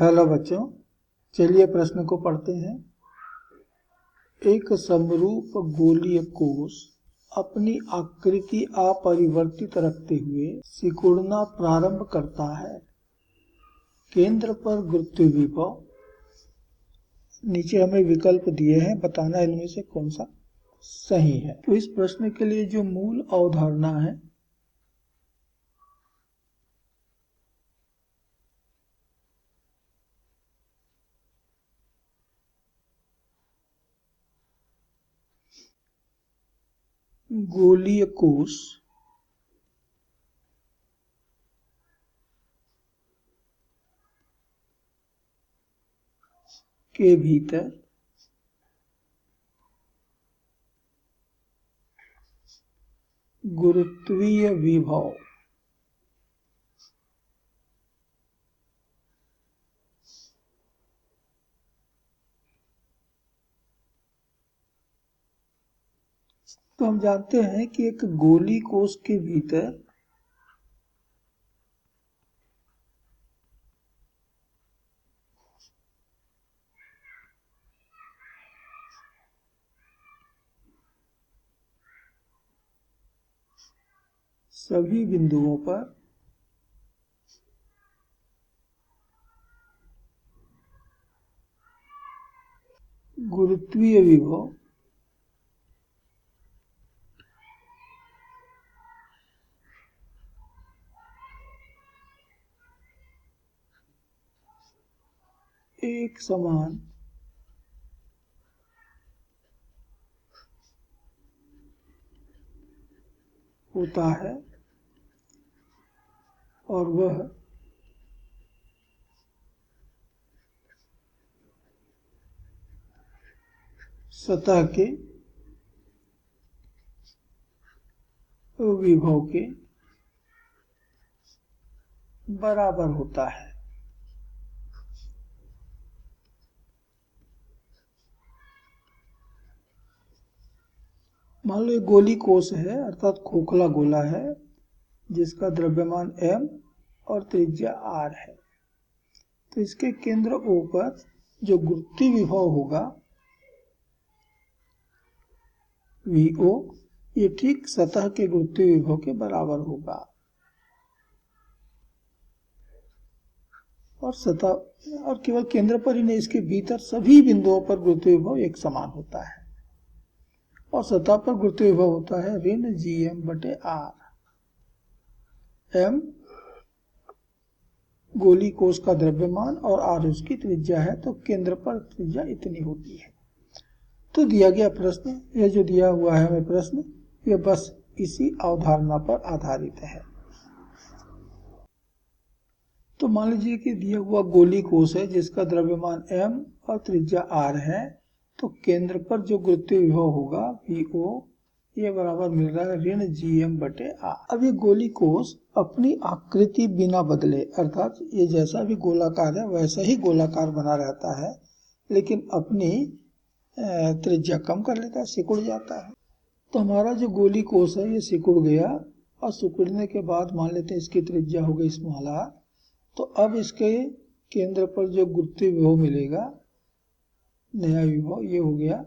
Hello बच्चों, चलिए प्रश्न को पढ़ते हैं। एक समरूप गोलीय कोश अपनी आकृति अपरिवर्तित रखते हुए सिकुड़ना प्रारंभ करता है। केंद्र पर गुरुत्वीय विभव, नीचे हमें विकल्प दिए हैं, बताना इनमें से कौन सा सही है। तो इस प्रश्न के लिए जो मूल अवधारणा है गोलीय कोश के भीतर गुरुत्वीय विभव तो हम जानते हैं कि एक गोली कोश के भीतर सभी बिंदुओं पर गुरुत्वीय विभव एक समान होता है और वह सतह के विभव के बराबर होता है। मान लो एक गोली कोश है, अर्थात खोखला गोला है जिसका द्रव्यमान m और त्रिज्या r है। तो इसके केंद्र O पर जो गुरुत्वीय विभव होगा VO, ये ठीक सतह के गुरुत्वीय विभव के बराबर होगा और सतह और केवल केंद्र पर ही नहीं, इसके भीतर सभी बिंदुओं पर गुरुत्वीय विभव एक समान होता है और सतह पर गुरुत्वीय विभव होता है ऋण Gm/r। m गोली कोश का द्रव्यमान और r उसकी त्रिज्या है, तो केंद्र पर त्रिज्या इतनी होती है। तो दिया गया प्रश्न, यह जो दिया हुआ है हमें प्रश्न, यह बस इसी अवधारणा पर आधारित है। तो मान लीजिए कि दिया हुआ गोली कोश है जिसका द्रव्यमान m और त्रिज्या r है, तो केंद्र पर जो गुरुत्वीय विभव होगा VO, ये बराबर मिल रहा है ऋण Gm/r। अब ये गोली कोश अपनी आकृति बिना बदले, अर्थात ये जैसा भी गोलाकार है वैसा ही गोलाकार बना रहता है, लेकिन अपनी त्रिज्या कम कर लेता है, सिकुड़ जाता है। तो हमारा जो गोली कोश है ये सिकुड़ गया और सिकुड़ने के बाद मान लेते हैं इसकी त्रिज्या हो गई r। तो अब इसके केंद्र पर जो गुरुत्वीय विभव मिलेगा, नया विभव, ये हो गया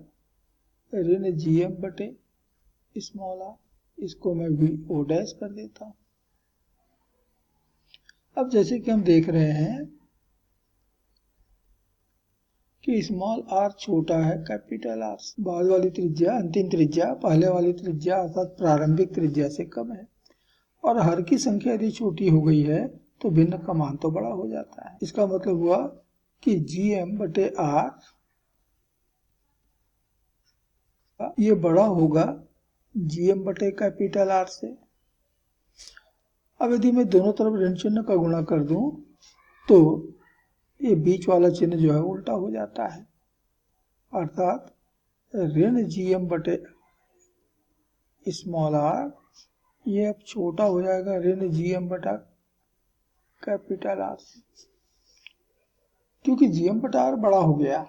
ऋण Gm/r। इसको मैं VO डैश कर देता हूं। अब जैसे कि हम देख रहे हैं कि r छोटा है कैपिटल R से। बाद वाली त्रिज्या, अंतिम त्रिज्या पहले वाली त्रिज्या अर्थात प्रारंभिक त्रिज्या से कम है और हर की संख्या यदि छोटी हो गई है तो भिन्न का मान तो बड़ा हो जाता है। इसका मतलब हुआ कि Gm/r ये बड़ा होगा Gm/R से। अब यदि मैं दोनों तरफ ऋण चिन्ह का गुणा कर दूं तो ये बीच वाला चिन्ह जो है उल्टा हो जाता है, अर्थात ऋण Gm/r ये अब छोटा हो जाएगा ऋण Gm/R से, क्योंकि Gm/R बड़ा हो गया।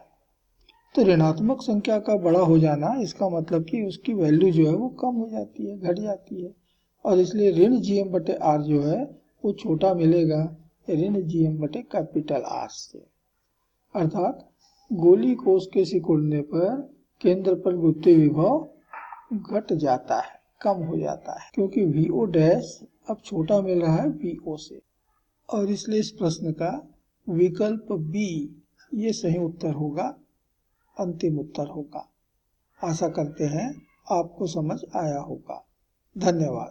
तो ऋणात्मक संख्या का बड़ा हो जाना, इसका मतलब कि उसकी वैल्यू जो है वो कम हो जाती है, घट जाती है, और इसलिए ऋण Gm/R जो है वो छोटा मिलेगा ऋण Gm/R से। अर्थात गोली कोष के सिकुड़ने पर केंद्र पर गुरुत्वीय विभव घट जाता है, कम हो जाता है, क्योंकि VO डैश अब छोटा मिल रहा है VO से, और इसलिए इस प्रश्न का विकल्प बी ये सही उत्तर होगा, अंतिम उत्तर होगा। आशा करते हैं आपको समझ आया होगा। धन्यवाद।